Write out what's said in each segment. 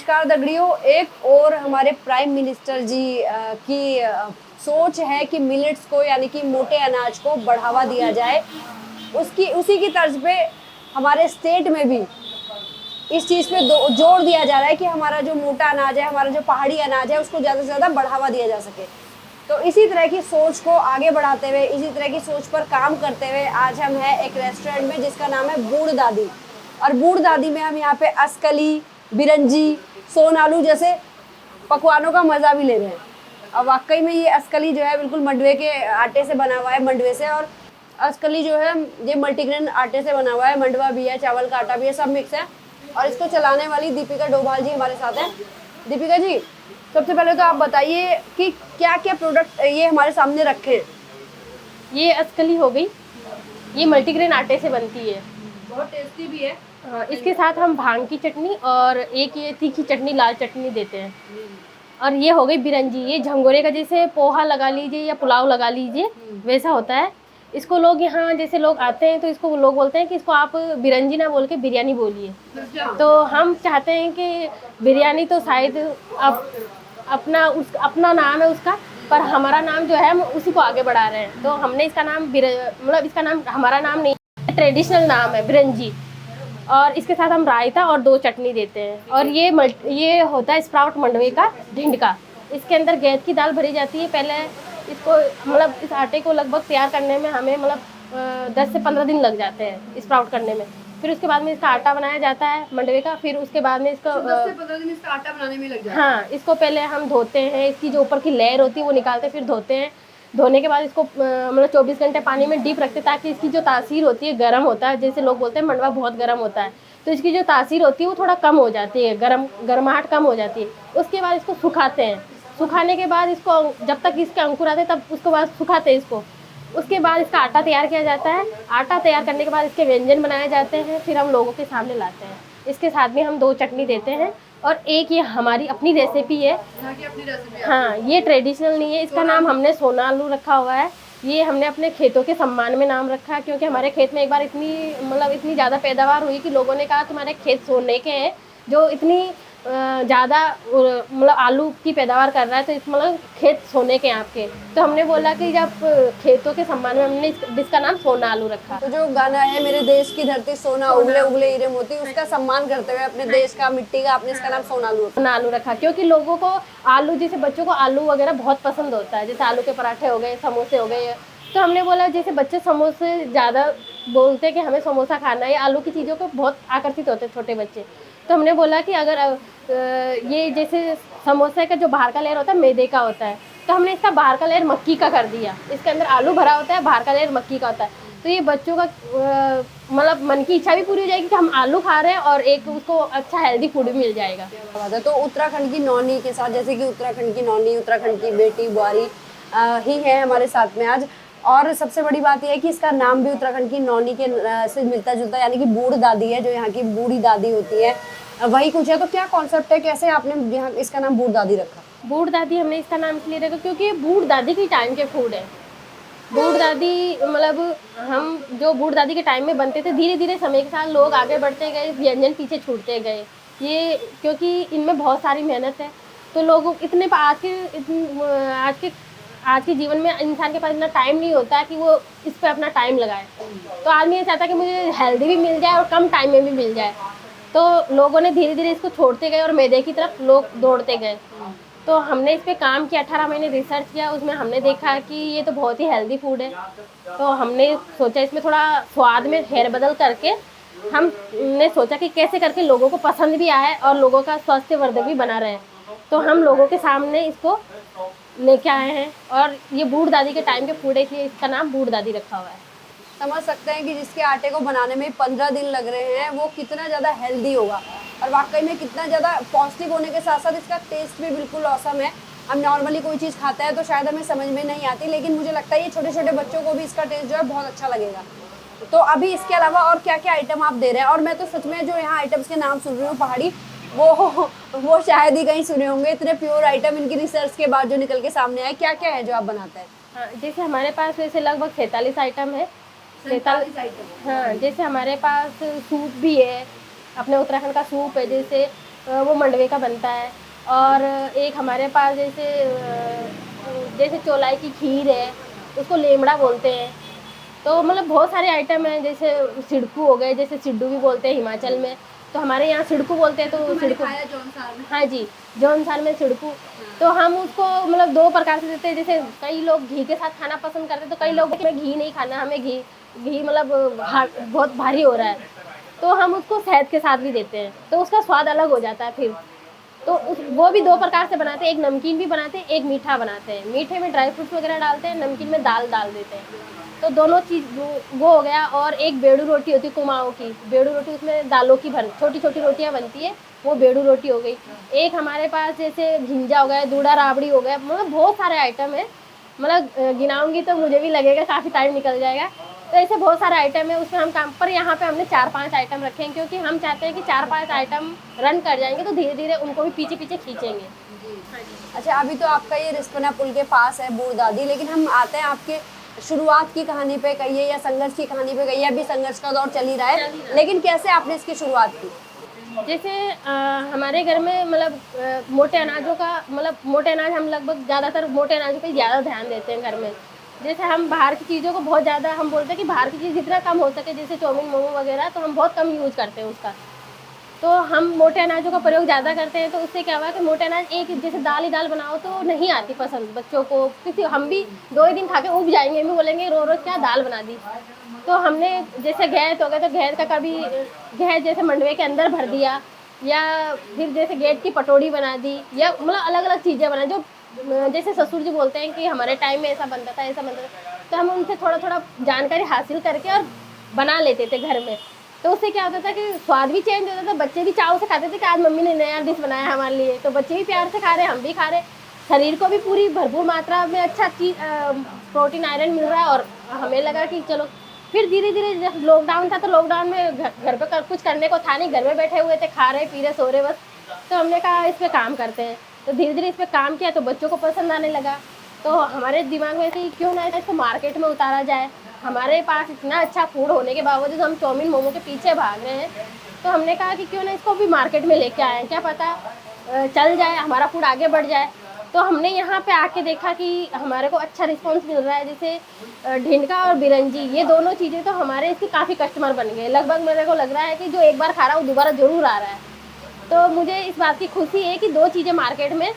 नमस्कार दगड़ियों, एक और हमारे प्राइम मिनिस्टर जी की सोच है कि मिलेट्स को यानी कि मोटे अनाज को बढ़ावा दिया जाए। उसकी उसी की तर्ज पे हमारे स्टेट में भी इस चीज़ पे जोर दिया जा रहा है कि हमारा जो मोटा अनाज है, हमारा जो पहाड़ी अनाज है, उसको ज़्यादा से ज़्यादा बढ़ावा दिया जा सके। तो इसी तरह की सोच को आगे बढ़ाते हुए, इसी तरह की सोच पर काम करते हुए आज हम हैं एक रेस्टोरेंट में जिसका नाम है बूढ़ दादी। और बूढ़ दादी में हम यहाँ पे असकली, बिरंजी, सोन आलू जैसे पकवानों का मज़ा भी ले रहे हैं। और वाकई में ये असकली जो है बिल्कुल मंडवे के आटे से बना हुआ है, मंडवे से। और असकली जो है ये मल्टीग्रेन आटे से बना हुआ है, मंडवा भी है, चावल का आटा भी है, सब मिक्स है। और इसको चलाने वाली दीपिका डोभाल जी हमारे साथ हैं। दीपिका जी, सबसे पहले तो आप बताइए कि क्या क्या प्रोडक्ट ये हमारे सामने रखे हैं। ये असकली हो गई, ये मल्टीग्रेन आटे से बनती है, बहुत टेस्टी भी है। इसके साथ हम भांग की चटनी और एक ये तीखी चटनी, लाल चटनी देते हैं। और ये हो गई बिरंजी, ये झंगोरे का जैसे पोहा लगा लीजिए या पुलाव लगा लीजिए वैसा होता है। इसको लोग यहाँ जैसे लोग आते हैं तो इसको लोग बोलते हैं कि इसको आप बिरंजी ना बोल के बिरयानी बोलिए। तो हम चाहते हैं कि बिरयानी तो शायद अपना नाम है उसका, पर हमारा नाम जो है हम उसी को आगे बढ़ा रहे हैं। तो हमने इसका नाम मतलब इसका नाम हमारा नाम नहीं, ट्रेडिशनल नाम है बिरंजी। और इसके साथ हम रायता और 2 चटनी देते हैं। और ये होता है स्प्राउट मंडवे का ढिंड का। इसके अंदर गैद की दाल भरी जाती है। पहले इसको मतलब इस आटे को लगभग तैयार करने में हमें मतलब 10 से 15 दिन लग जाते हैं स्प्राउट करने में। फिर उसके बाद में इसका आटा बनाया जाता है मंडवे का। फिर उसके बाद में इसको 10 से 15 दिन इसका आटा बनाने में लग जाता है। हाँ, इसको पहले हम धोते हैं, इसकी जो ऊपर की लेयर होती है वो निकालते हैं, फिर धोते हैं। धोने के बाद इसको मतलब 24 घंटे पानी में डीप रखते हैं ताकि इसकी जो तासीर होती है, गर्म होता है, जैसे लोग बोलते हैं मंडवा बहुत गर्म होता है, तो इसकी जो तासीर होती है वो थोड़ा कम हो जाती है, गर्माहट कम हो जाती है। उसके बाद इसको सुखाते हैं। सुखाने के बाद इसको जब तक इसके अंकुर आते हैं तब उसके बाद सुखाते हैं इसको। उसके बाद इसका आटा तैयार किया जाता है। आटा तैयार करने के बाद इसके व्यंजन बनाए जाते हैं, फिर हम लोगों के सामने लाते हैं। इसके साथ में हम 2 चटनी देते हैं। और एक ये हमारी अपनी रेसिपी है, हाँ, ये ट्रेडिशनल नहीं है, इसका नाम हमने सोना आलू रखा हुआ है। ये हमने अपने खेतों के सम्मान में नाम रखा है, क्योंकि हमारे खेत में एक बार इतनी ज़्यादा पैदावार हुई कि लोगों ने कहा तुम्हारे खेत सोने के हैं, जो इतनी ज़्यादा मतलब आलू की पैदावार कर रहा है, तो इस मतलब खेत सोने के हैं आपके। तो हमने बोला कि जब खेतों के सम्मान में हमने इसका नाम सोना आलू रखा। तो जो गाना है मेरे देश की धरती सोना उगले उगले हीरे मोती, उसका सम्मान करते हुए अपने देश का, मिट्टी का, आपने इसका नाम सोना आलू रखा, क्योंकि लोगों को आलू, जैसे बच्चों को आलू वगैरह बहुत पसंद होता है, जैसे आलू के पराठे हो गए, समोसे हो गए। तो हमने बोला जैसे बच्चे समोसे ज़्यादा बोलते हैं कि हमें समोसा खाना है, आलू की चीज़ों को बहुत आकर्षित होते हैं छोटे बच्चे। तो हमने बोला कि अगर ये जैसे समोसे का जो बाहर का लेयर होता है मैदे का होता है, तो हमने इसका बाहर का लेयर मक्की का कर दिया। इसके अंदर आलू भरा होता है, बाहर का लेयर मक्की का होता है। तो ये बच्चों का मतलब मन की इच्छा भी पूरी हो जाएगी कि हम आलू खा रहे हैं और एक उसको अच्छा हेल्दी फूड भी मिल जाएगा। तो उत्तराखंड की नौनी के साथ, जैसे कि उत्तराखंड की नौनी, उत्तराखंड की बेटी बुआरी ही है हमारे साथ में आज। और सबसे बड़ी बात यह है कि इसका नाम भी उत्तराखंड की नौनी के से मिलता जुलता, यानी कि बूढ़ दादी है, जो यहाँ की बूढ़ी दादी होती है, वही कुछ है। तो क्या कॉन्सेप्ट है, कैसे आपने यहाँ इसका नाम बूढ़ दादी रखा? बूढ़ दादी हमने इसका नाम इसलिए रखा क्योंकि बूढ़ दादी की टाइम के फूड है। बूढ़ दादी मतलब हम जो बूढ़ दादी के टाइम में बनते थे, धीरे धीरे समय के साथ लोग आगे बढ़ते गए, व्यंजन पीछे छूटते गए। ये क्योंकि इनमें बहुत सारी मेहनत है, तो लोगों इतने आज के जीवन में इंसान के पास इतना टाइम नहीं होता है कि वो इस पर अपना टाइम लगाए। तो आदमी ये चाहता है कि मुझे हेल्दी भी मिल जाए और कम टाइम में भी मिल जाए। तो लोगों ने धीरे धीरे इसको छोड़ते गए और मैदे की तरफ लोग दौड़ते गए। तो हमने इस पे काम किया, 18 महीने रिसर्च किया। उसमें हमने देखा कि ये तो बहुत ही हेल्दी फूड है। तो हमने सोचा इसमें थोड़ा स्वाद में फेरबदल करके हमने सोचा कि कैसे करके लोगों को पसंद भी आए और लोगों का स्वास्थ्यवर्धक भी बना रहे। तो हम लोगों के सामने इसको लेके आए हैं। और ये बूढ़ दादी के टाइम के फूड है, इसलिए इसका नाम बूढ़ दादी रखा हुआ है। समझ सकते हैं कि जिसके आटे को बनाने में 15 दिन लग रहे हैं, वो कितना ज़्यादा हेल्दी होगा और वाकई में कितना ज़्यादा पौष्टिक होने के साथ साथ इसका टेस्ट भी बिल्कुल औसम है। हम नॉर्मली कोई चीज़ खाता है तो शायद हमें समझ में नहीं आती, लेकिन मुझे लगता है ये छोटे छोटे बच्चों को भी इसका टेस्ट जो है बहुत अच्छा लगेगा। तो अभी इसके अलावा और क्या क्या आइटम आप दे रहे हैं? और मैं तो सच में जो यहाँ आइटम्स के नाम सुन रही हूँ पहाड़ी, वो शायद ही कहीं सुने होंगे। इतने प्योर आइटम इनकी रिसर्च के बाद जो निकल के सामने आए, क्या क्या है जो आप बनाते हैं? हाँ, जैसे हमारे पास वैसे लगभग 47 आइटम है। 47 आइटम, हाँ। जैसे हमारे पास सूप भी है, अपने उत्तराखंड का सूप है, जैसे वो मंडवे का बनता है। और एक हमारे पास जैसे चौलाई की खीर है, उसको लेमड़ा बोलते हैं। तो मतलब बहुत सारे आइटम हैं, जैसे सिडकू हो गए, जैसे सिड्डू भी बोलते हैं हिमाचल में, तो हमारे यहाँ सिडकू बोलते हैं। तो सिडकू, हाँ जी, जौनसार में सिडकू। तो हम उसको मतलब 2 प्रकार से देते हैं। जैसे कई लोग घी के साथ खाना पसंद करते हैं, तो कई लोग हमें घी नहीं खाना, हमें घी घी मतलब बहुत भारी हो रहा है, तो हम उसको शहद के साथ भी देते हैं, तो उसका स्वाद अलग हो जाता है फिर। तो वो भी 2 प्रकार से बनाते हैं, एक नमकीन भी बनाते हैं, एक मीठा बनाते हैं। मीठे में ड्राई फ्रूट्स वगैरह डालते हैं, नमकीन में दाल डाल देते हैं। तो दोनों चीज़ वो हो गया। और एक बेड़ू रोटी होती है कुमाऊँ की, बेड़ू रोटी, उसमें दालों की छोटी छोटी रोटियाँ बनती है, वो बेड़ू रोटी हो गई। एक हमारे पास जैसे घिंजा हो गया, दूड़ा राबड़ी हो गया, मतलब बहुत सारे आइटम है। मतलब गिनाऊंगी तो मुझे भी लगेगा काफ़ी टाइम निकल जाएगा। तो ऐसे बहुत सारे आइटम है, उसमें हम काम पर यहाँ पे हमने 4-5 आइटम रखे हैं, क्योंकि हम चाहते हैं कि 4-5 आइटम रन कर जाएंगे तो धीरे धीरे उनको भी पीछे पीछे खींचेंगे। अच्छा, अभी तो आपका ये रिस्पना पुल के पास है बूढ़ दादी, लेकिन हम आते हैं आपके शुरुआत की कहानी पे कहिए या संघर्ष की कहानी पे कहिए। अभी संघर्ष का दौर चल ही रहा है, लेकिन कैसे आपने इसकी शुरुआत की? जैसे हमारे घर में मतलब मोटे अनाजों का, मतलब मोटे अनाज हम लगभग ज़्यादातर मोटे अनाजों पे ज़्यादा ध्यान देते हैं घर में। जैसे हम बाहर की चीज़ों को बहुत ज़्यादा, हम बोलते हैं कि बाहर की चीज़ जितना कम हो सके, जैसे चाउमीन मोमो वगैरह, तो हम बहुत कम यूज़ करते हैं उसका। तो हम मोटे अनाजों का प्रयोग ज़्यादा करते हैं। तो उससे क्या हुआ कि मोटे अनाज, एक जैसे दाल ही दाल बनाओ तो नहीं आती पसंद बच्चों को, किसी हम भी 2 ही दिन खा के उब जाएंगे, भी बोलेंगे रोज़ रोज़ क्या दाल बना दी। तो हमने जैसे गैस हो गया, तो गैस का कभी गैस जैसे मंडवे के अंदर भर दिया, या फिर जैसे गेट की पटोड़ी बना दी, या मतलब अलग अलग चीज़ें बना, जो जैसे ससुर जी बोलते हैं कि हमारे टाइम में ऐसा बनता था, ऐसा बनता था। तो हम उनसे थोड़ा थोड़ा जानकारी हासिल करके और बना लेते थे घर में। तो उससे क्या होता था कि स्वाद भी चेंज होता था, बच्चे भी चाव से खाते थे कि आज मम्मी ने नया डिश बनाया हमारे लिए, तो बच्चे भी प्यार से खा रहे, हम भी खा रहे, शरीर को भी पूरी भरपूर मात्रा में अच्छा चीज प्रोटीन आयरन मिल रहा है। और हमें लगा कि चलो, फिर धीरे धीरे जब लॉकडाउन था, तो लॉकडाउन में घर पे कुछ करने को था नहीं, घर में बैठे हुए थे, खा रहे पी रहे सो रहे बस। तो हमने कहा इस पर काम करते हैं। तो धीरे धीरे इस पर काम किया, तो बच्चों को पसंद आने लगा। तो हमारे दिमाग में थी क्यों ना इसको मार्केट में उतारा जाए। हमारे पास इतना अच्छा फूड होने के बावजूद हम चाउमीन मोमो के पीछे भाग रहे हैं, तो हमने कहा कि क्यों ना इसको भी मार्केट में लेके आए, क्या पता चल जाए, हमारा फूड आगे बढ़ जाए। तो हमने यहाँ पे आके देखा कि हमारे को अच्छा रिस्पांस मिल रहा है। जैसे ढिंडका और बिरंजी, ये दोनों चीज़ें तो हमारे इसके काफ़ी कस्टमर बन गए। लगभग मेरे को लग रहा है कि जो एक बार खा रहा है वो दोबारा ज़रूर आ रहा है। तो मुझे इस बात की खुशी है कि 2 चीज़ें मार्केट में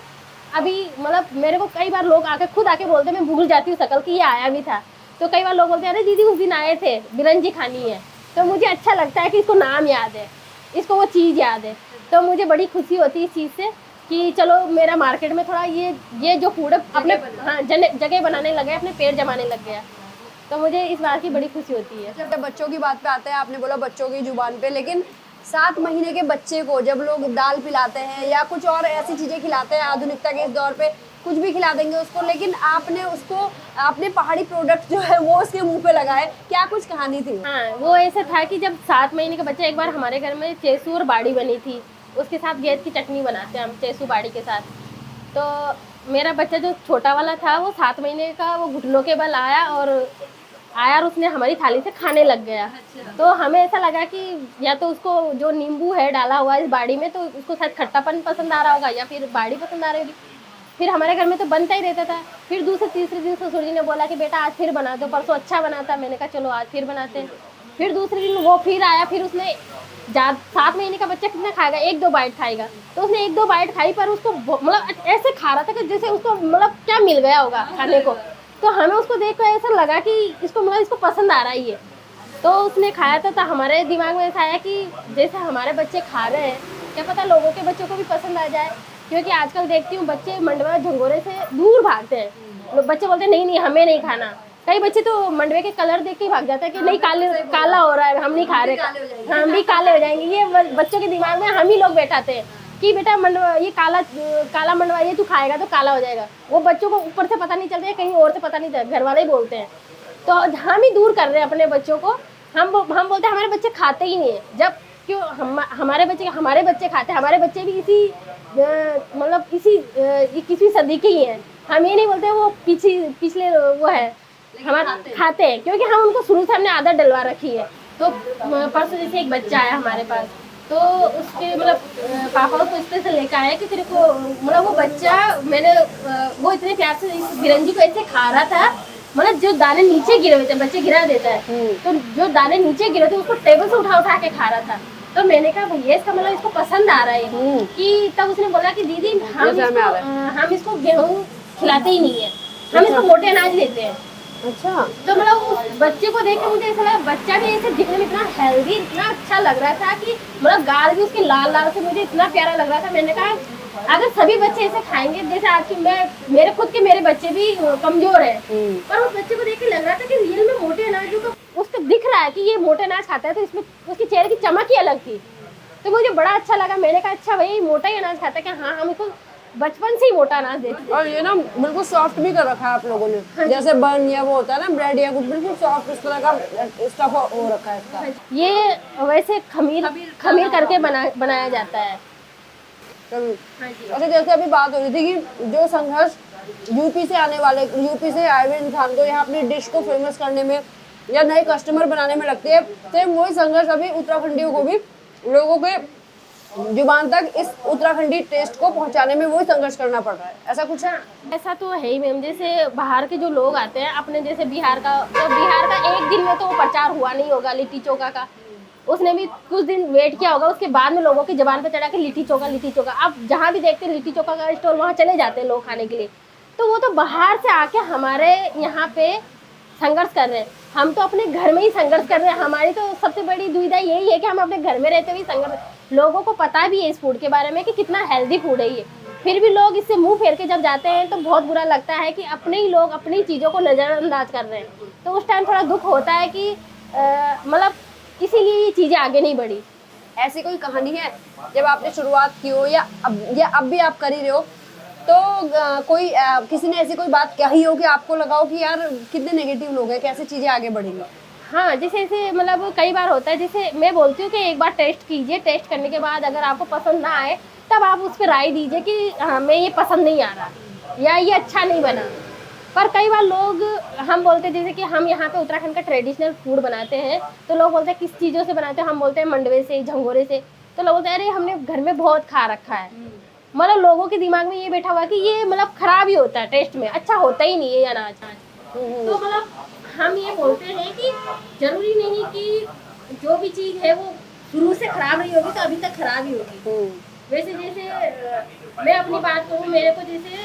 अभी, मतलब मेरे को कई बार लोग खुद आके बोलते, मैं भूल जाती हूँ शकल कि ये आया भी था। तो कई बार लोग बोलते हैं अरे दीदी उस दिन आए थे, बिरंजी खानी है। तो मुझे अच्छा लगता है कि इसको नाम याद है, इसको वो चीज़ याद है। तो मुझे बड़ी खुशी होती है इस चीज़ से कि चलो मेरा मार्केट में थोड़ा ये जो फूड है अपने जगह बनाने लगे, अपने पेड़ जमाने लग गया। तो मुझे इस बात की बड़ी खुशी होती है। जब बच्चों की बात पे आते हैं, आपने बोला बच्चों की जुबान पे, लेकिन 7 महीने के बच्चे को जब लोग दाल पिलाते हैं या कुछ और ऐसी चीज़ें खिलाते हैं, आधुनिकता के इस दौर पे कुछ भी खिला देंगे उसको, लेकिन आपने पहाड़ी प्रोडक्ट जो है वो उसके मुंह पे लगाए, क्या कुछ कहानी थी? हाँ, वो ऐसा था कि जब 7 महीने का बच्चा, एक बार हमारे घर में चेसू और बाड़ी बनी थी, उसके साथ गेंद की चटनी बनाते हैं हम चेसू बाड़ी के साथ। तो मेरा बच्चा जो छोटा वाला था वो 7 महीने का, वो घुटनों के बल आया और उसने हमारी थाली से खाने लग गया। तो हमें ऐसा लगा कि या तो उसको जो नींबू है डाला हुआ इस बाड़ी में, तो उसको शायद खट्टापन पसंद आ रहा होगा या फिर बाड़ी पसंद आ रही होगी। फिर हमारे घर में तो बनता ही रहता था। फिर दूसरे तीसरे दिन ससुर जी ने बोला कि बेटा आज फिर बना दो, परसों अच्छा बना था। मैंने कहा चलो आज फिर बनाते हैं। फिर दूसरे दिन वो फिर आया, फिर उसने 7 महीने का बच्चा कितना खाएगा, 1-2 बाइट खाएगा। तो उसने 1-2 बाइट खाई, पर उसको मतलब ऐसे खा रहा था कि जैसे उसको मतलब क्या मिल गया होगा खाने को। तो हमें उसको देख कर ऐसा लगा कि इसको मतलब इसको पसंद आ रहा ही है। तो उसने खाया था, तो हमारे दिमाग में ऐसा आया कि जैसे हमारे बच्चे खा रहे हैं, क्या पता लोगों के बच्चों को भी पसंद आ जाए। क्योंकि आजकल देखती हूँ बच्चे मंडवा झंगोरे से दूर भागते हैं। बच्चे बोलते हैं नहीं हमें नहीं खाना। कई बच्चे तो मंडवे के कलर देख के भाग जाते हैं कि नहीं काला हो रहा है, हम नहीं खा रहे, हम भी काले हो जाएंगे। ये बच्चों के दिमाग में हम ही लोग बैठाते हैं कि बेटा मंडवा ये काला मंडवा ये तू खाएगा तो काला हो जाएगा। वो बच्चों को ऊपर से पता नहीं चलता है, कहीं और से पता नहीं चलता, घर वाले ही बोलते हैं। तो हम ही दूर कर रहे हैं अपने बच्चों को। हम बोलते हैं हमारे बच्चे खाते ही नहीं है। जब क्यों हमारे बच्चे खाते हैं, हमारे बच्चे भी इसी मतलब इसी 21वीं सदी के ही हैं। हम ये नहीं बोलते वो पिछले वो है, हमारे खाते हैं, क्योंकि हम उनको शुरू से हमने आदत डलवा रखी है। तो परसों जैसे एक बच्चा आया हमारे पास, तो उसके मतलब पापा उसको इस तरह से लेकर आए कि तेरे को मतलब वो बच्चा मैंने वो इतने प्यार से इस बिरंजी को ऐसे खा रहा था, मतलब जो दाने नीचे गिरे हुए थे, बच्चे गिरा देता है तो जो दाने नीचे गिरे थे उसको टेबल से उठा उठा के खा रहा था। तो मैंने कहा भैया इसका मतलब इसको पसंद आ रहा है कि तब उसने बोला कि दीदी हम इसको गेहूँ खिलाते ही नहीं है, हम इसको मोटे अनाज देते हैं। अच्छा, तो मतलब उस बच्चे को देख के मुझे ऐसा लगा बच्चा भी ऐसे दिखने में इतना हेल्दी, इतना अच्छा लग रहा था कि मतलब गाल भी उसके लाल लाल से मुझे इतना प्यारा लग रहा था। मैंने कहा अगर सभी बच्चे ऐसे खाएंगे, जैसे आज की मेरे खुद के मेरे बच्चे भी कमजोर है, पर उस बच्चे को देख के लग रहा था कि रियल में मोटे अनाज का उसको दिख रहा है कि ये मोटे अनाज खाता है, तो इसमें उसके चेहरे की चमक ही अलग थी। तो मुझे बड़ा अच्छा लगा। मैंने कहा अच्छा भाई मोटा ही अनाज खाता है कि हाँ, हम इसको बचपन से ही मोटा अनाज देते हैं। और ये ना बिल्कुल सॉफ्ट भी कर रखा है आप लोगों ने, जैसे बन या वो होता है ना ब्रेड या कुछ, बिल्कुल सॉफ्ट इस तरह का स्टफ हो रखा है इसका। ये वैसे खमीर करके बनाया जाता है। अच्छा, जैसे अभी बात हो रही थी कि जो संघर्ष यूपी से आए हुए इंसान को यहाँ अपनी डिश को फेमस करने में या नए कस्टमर बनाने में लगती है, सेम वही संघर्ष अभी उत्तराखंडियों को भी लोगों के जुबान तक इस उत्तराखंडी टेस्ट को पहुंचाने में वही संघर्ष करना पड़ रहा है, ऐसा कुछ है? ऐसा तो है ही मैम। जैसे बाहर के जो लोग आते हैं अपने जैसे बिहार का, तो बिहार का एक दिन में तो प्रचार हुआ नहीं होगा लिट्टी चोखा का, उसने भी कुछ दिन वेट किया होगा, उसके बाद में लोगों की जबान पे चढ़ा के लिट्टी चोखा। अब जहाँ भी देखते हैं लिट्टी चोखा का स्टॉल, वहाँ चले जाते हैं लोग खाने के लिए। तो वो तो बाहर से आके हमारे यहाँ पे संघर्ष कर रहे हैं, हम तो अपने घर में ही संघर्ष कर रहे हैं। हमारी तो सबसे बड़ी दुविधा यही है कि हम अपने घर में रहते हुए संघर्ष, लोगों को पता भी है इस फूड के बारे में कि कितना हेल्दी फूड है ये, फिर भी लोग इससे मुंह फेर के जब जाते हैं तो बहुत बुरा लगता है कि अपने ही लोग अपनी चीज़ों को नज़रअंदाज कर रहे हैं। तो उस टाइम थोड़ा दुख होता है कि मतलब इसीलिए ये चीज़ें आगे नहीं बढ़ी। ऐसी कोई कहानी है जब आपने शुरुआत की हो या अब भी आप कर ही रहे हो, तो कोई किसी ने ऐसी कोई बात कही हो कि आपको लगा हो कि यार कितने नेगेटिव लोग हैं, कैसे चीज़ें आगे बढ़ेंगी? हाँ, जैसे मतलब कई बार होता है, जैसे मैं बोलती हूँ कि एक बार टेस्ट कीजिए, टेस्ट करने के बाद अगर आपको पसंद ना आए तब आप उस पर राय दीजिए कि हमें ये पसंद नहीं आ रहा या ये अच्छा नहीं बना। पर कई बार लोग हम बोलते हैं, जैसे कि हम यहाँ पे उत्तराखंड का ट्रेडिशनल फूड बनाते हैं, तो लोग बोलते हैं किस चीज़ों से बनाते हैं, हम बोलते हैं मंडवे से, झंगोरे से। तो लोग बोलते हैं अरे हमने घर में बहुत खा रखा है। मतलब लोगों के दिमाग में ये बैठा हुआ है कि ये मतलब खराब ही होता है, टेस्ट में अच्छा होता ही नहीं है ये अनाज। तो मतलब हम ये बोलते हैं कि जरूरी नहीं कि जो भी चीज़ है वो शुरू से खराब नहीं होगी तो अभी तक खराब ही होगी। वैसे जैसे मैं अपनी बात करूँ, मेरे को जैसे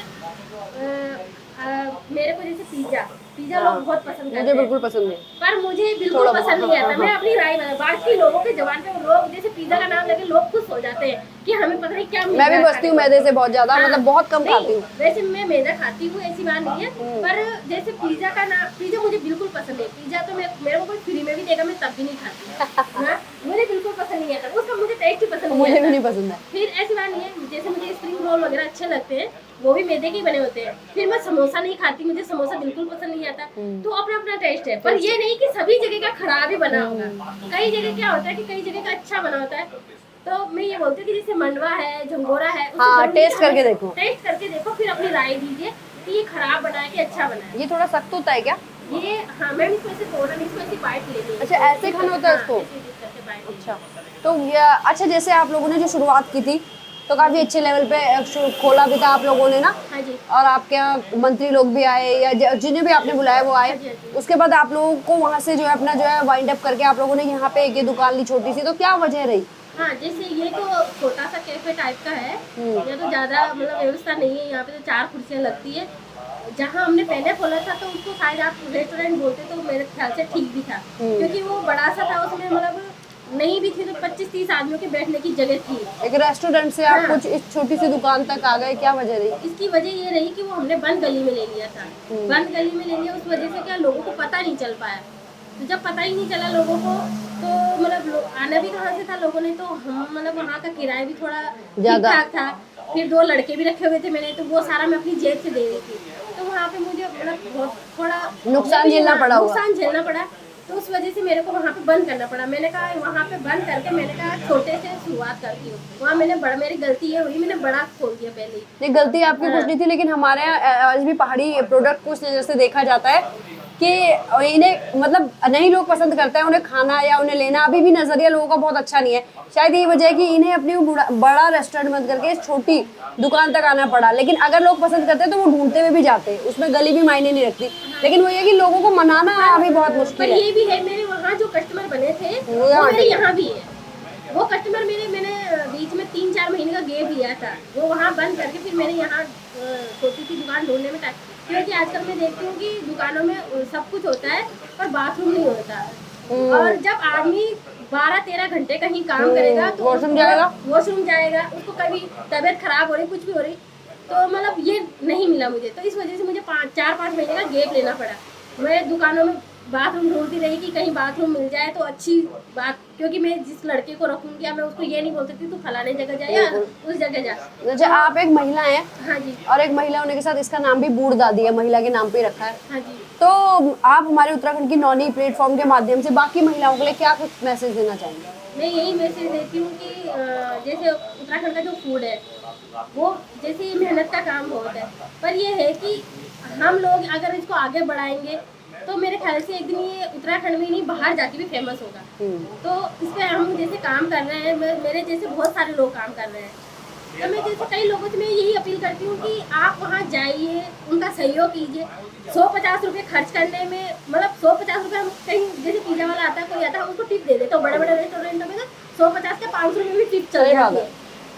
पिज्जा लोग बहुत पसंद करते हैं। मुझे बिल्कुल पसंद नहीं, पर मुझे बिल्कुल पसंद नहीं आता। मैं अपनी राय बता, बाकी लोगों के जबान पे लोग जैसे पिज्जा का नाम लेके लोग खुश हो जाते हैं कि हमें पता नहीं क्या। मैं भी बचती हूँ मैदे से बहुत ज्यादा, मतलब बहुत कम खाती हूँ। वैसे मैं मैदा खाती हूँ, ऐसी बात नहीं है, पर जैसे पिज्जा का नाम, पिज्जा मुझे बिल्कुल पसंद नहीं। पिज्जा तो मेरे को कोई फ्री में भी देगा मैं तब भी नहीं खाती। मुझे बिल्कुल पसंद नहीं आता उसका, मुझे टेस्ट ही पसंद नहीं, मुझे भी नहीं पसंद है। फिर ऐसी बात नहीं है, जैसे मुझे स्प्रिंग रोल वगैरह अच्छे लगते हैं, वो भी मैदे के ही बने होते हैं। फिर मैं समोसा नहीं खाती, मुझे समोसा बिल्कुल पसंद नहीं आता। तो अपना अपना टेस्ट है, पर ये नहीं कि सभी जगह का खराब ही बना होगा। कई जगह क्या होता है कि कई जगह का अच्छा बना होता है। तो मैं ये बोलती हूँ कि जैसे मंडवा है, झंगोरा है, हाँ, टेस्ट करके देखो, फिर अपनी राय दीजिए कि ये खराब बना है कि अच्छा बना है। ये थोड़ा सख्त होता है क्या? ये हाँ मैम, इसको ऐसे तोड़ना, इसको ऐसे बाइट लेनी। अच्छा, ऐसे खाना होता है इसको? अच्छा, तो ये अच्छा, जैसे आप लोगों ने जो शुरुआत की थी तो काफी अच्छे लेवल पे खोला भी था आप लोगों ने ना। हाँ जी। और आपके मंत्री लोग भी आए या जिन्हें भी आपने बुलाया वो आए। उसके बाद आप लोगों को वहाँ से जो है अपना जो है वाइंड अप करके आप लोगों ने यहाँ पे एक ये दुकान ली छोटी सी, तो क्या वजह रही? हाँ, जैसे ये तो छोटा सा कैफे टाइप का है, ये तो ज्यादा मतलब व्यवस्था नहीं है। यहाँ पे तो 4 कुर्सियाँ लगती है। जहाँ हमने पहले खोला था तो उसको शायद आप रेस्टोरेंट बोलते तो मेरे ख्याल से ठीक भी था, क्योंकि वो बड़ा सा था, उसमें मतलब नहीं भी थी तो 25-30 आदमियों के बैठने की जगह थी। एक रेस्टोरेंट से आप कुछ इस छोटी सी दुकान तक आ गए, क्या वजह रही? इसकी वजह ये रही कि वो हमने बंद गली में ले लिया था। बंद गली में ले लिया, उस वजह से क्या लोगों को पता नहीं चल पाया। तो जब पता ही नहीं चला लोगों को, तो मतलब आना भी कहाँ से था लोगों ने, तो हम मतलब वहाँ का किराया भी थोड़ा ठीक ठाक था। फिर 2 लड़के भी रखे हुए थे मैंने, तो वो सारा मैं अपनी जेब से दे रही थी। तो वहाँ पे मुझे मतलब बहुत थोड़ा नुकसान झेलना पड़ा। तो उस वजह से मेरे को वहाँ पे बंद करना पड़ा। मैंने कहा वहाँ पे बंद करके मैंने कहा छोटे से शुरुआत करती हूँ। वहाँ मेरी गलती ये हुई, मैंने बड़ा खोल दिया पहले ही। नहीं, गलती आपकी कुछ नहीं थी, लेकिन हमारे यहाँ आज भी पहाड़ी प्रोडक्ट को उस नज़र से देखा जाता है कि इन्हें मतलब नहीं लोग पसंद करते हैं उन्हें खाना या उन्हें लेना, अभी भी नजरिया लोगों का बहुत अच्छा नहीं है। शायद यही वजह है कि इन्हें अपनी बड़ा रेस्टोरेंट बंद करके इस छोटी दुकान तक आना पड़ा। लेकिन अगर लोग पसंद करते हैं तो वो ढूंढते हुए भी जाते हैं, उसमें गली भी मायने नहीं रखती। लेकिन वो ये कि लोगों को मनाना अभी बहुत पर मुश्किल है। ये भी है, मेरे वहाँ जो कस्टमर बने थे वो वो मेरे यहाँ भी है। वो कस्टमर मैंने बीच में 3-4 महीने का गैप लिया था, वो वहाँ बंद करके फिर मैंने यहाँ छोटी सी दुकान ढूंढने में टाइम, क्योंकि आजकल मैं देखती हूँ कि दुकानों में सब कुछ होता है पर बाथरूम नहीं होता। और जब आदमी 12-13 घंटे कहीं काम करेगा तो वॉशरूम जाएगा, उसको कभी तबीयत खराब हो रही, कुछ भी हो रही, तो मतलब ये नहीं मिला मुझे। तो इस वजह से मुझे 4-5 महीने का गैप लेना पड़ा। मैं दुकानों में बाथरूम ढूंढती रही कि कहीं बाथरूम मिल जाए तो अच्छी बात, क्योंकि मैं जिस लड़के को रखूंगी मैं उसको ये नहीं बोल सकती तू फलाने जगह जा या उस जगह जा। अच्छा, आप एक महिला हैं। हाँ जी। और एक महिला होने के साथ इसका नाम भी बूढ़ दादी है, महिला के नाम पे ही रखा है। हाँ जी। तो आप हमारे उत्तराखंड की नौनी प्लेटफॉर्म के माध्यम से बाकी महिलाओं के लिए क्या कुछ मैसेज देना चाहेंगे? मैं यही मैसेज देती हूँ कि जैसे उत्तराखंड का जो फूड है वो जैसे मेहनत का काम बहुत है, पर ये है कि हम लोग अगर इसको आगे बढ़ाएंगे तो मेरे ख्याल से एक दिन ये उत्तराखंड में नहीं बाहर जाके भी फेमस होगा। तो इस पे हम जैसे काम कर रहे हैं, मेरे जैसे बहुत सारे लोग काम कर रहे हैं, तो मैं जैसे कई लोगों से मैं यही अपील करती हूँ कि आप वहाँ जाइए, उनका सहयोग कीजिए। 100-50 रुपये खर्च करने में, मतलब 100-50 रुपये हम कहीं जैसे पिज्जा वाला आता है कोई आता है उसको टिप दे देते, तो बड़े बड़े रेस्टोरेंटों में तो 150 के 500 रुपये भी टिप चल जाती है।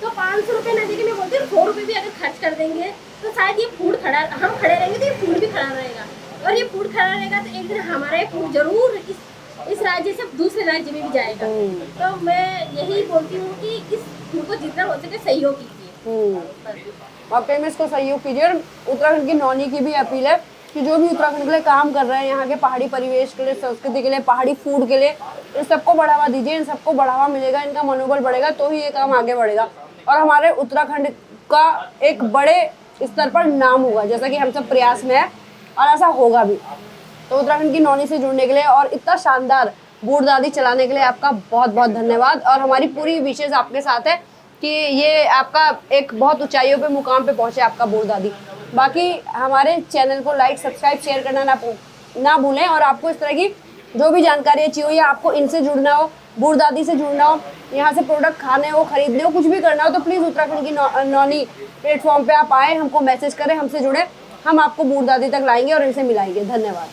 तो 500 रुपये न देके मैं बोलती हूँ 100 रुपये भी अगर खर्च कर देंगे तो शायद ये फूड खड़ा, हम खड़े रहेंगे तो ये फूड भी खड़ा रहेगा, और ये फूड खड़ा रहेगा तो एक दिन हमारा ये फूड जरूर इस राज्य से दूसरे राज्य में भी जाएगा। तो मैं यही बोलती हूँ कि इस फूड को जितना हो सके सहयोग कीजिए। वाकई में इसको सहयोग कीजिए। और उत्तराखंड की नौनी की भी अपील है कि जो भी उत्तराखंड के लिए काम कर रहे हैं, यहाँ के पहाड़ी परिवेश के लिए, संस्कृति के लिए, पहाड़ी फूड के लिए, इन सबको बढ़ावा दीजिए। इन सबको बढ़ावा मिलेगा, इनका मनोबल बढ़ेगा तो ही ये काम आगे बढ़ेगा और हमारे उत्तराखंड का एक बड़े स्तर पर नाम होगा, जैसा कि हम सब प्रयास में है और ऐसा होगा भी। तो उत्तराखंड की नौनी से जुड़ने के लिए और इतना शानदार बूढ़ दादी चलाने के लिए आपका बहुत बहुत धन्यवाद। और हमारी पूरी विशेष आपके साथ है कि ये आपका एक बहुत ऊंचाइयों पे मुकाम पे पहुंचे आपका बूढ़ दादी। बाकी हमारे चैनल को लाइक, सब्सक्राइब, शेयर करना ना भूलें। और आपको इस तरह की जो भी जानकारी चाहिए हो या आपको इनसे जुड़ना हो, बूढ़ दादी से जुड़ना हो, यहाँ से प्रोडक्ट खाने हो, खरीदने हो, कुछ भी करना हो, तो प्लीज़ उत्तराखंड की नौनी प्लेटफॉर्म पे आप आए, हमको मैसेज करें, हमसे जुड़े, हम आपको बूढ़ दादी तक लाएंगे और इनसे मिलाएंगे। धन्यवाद।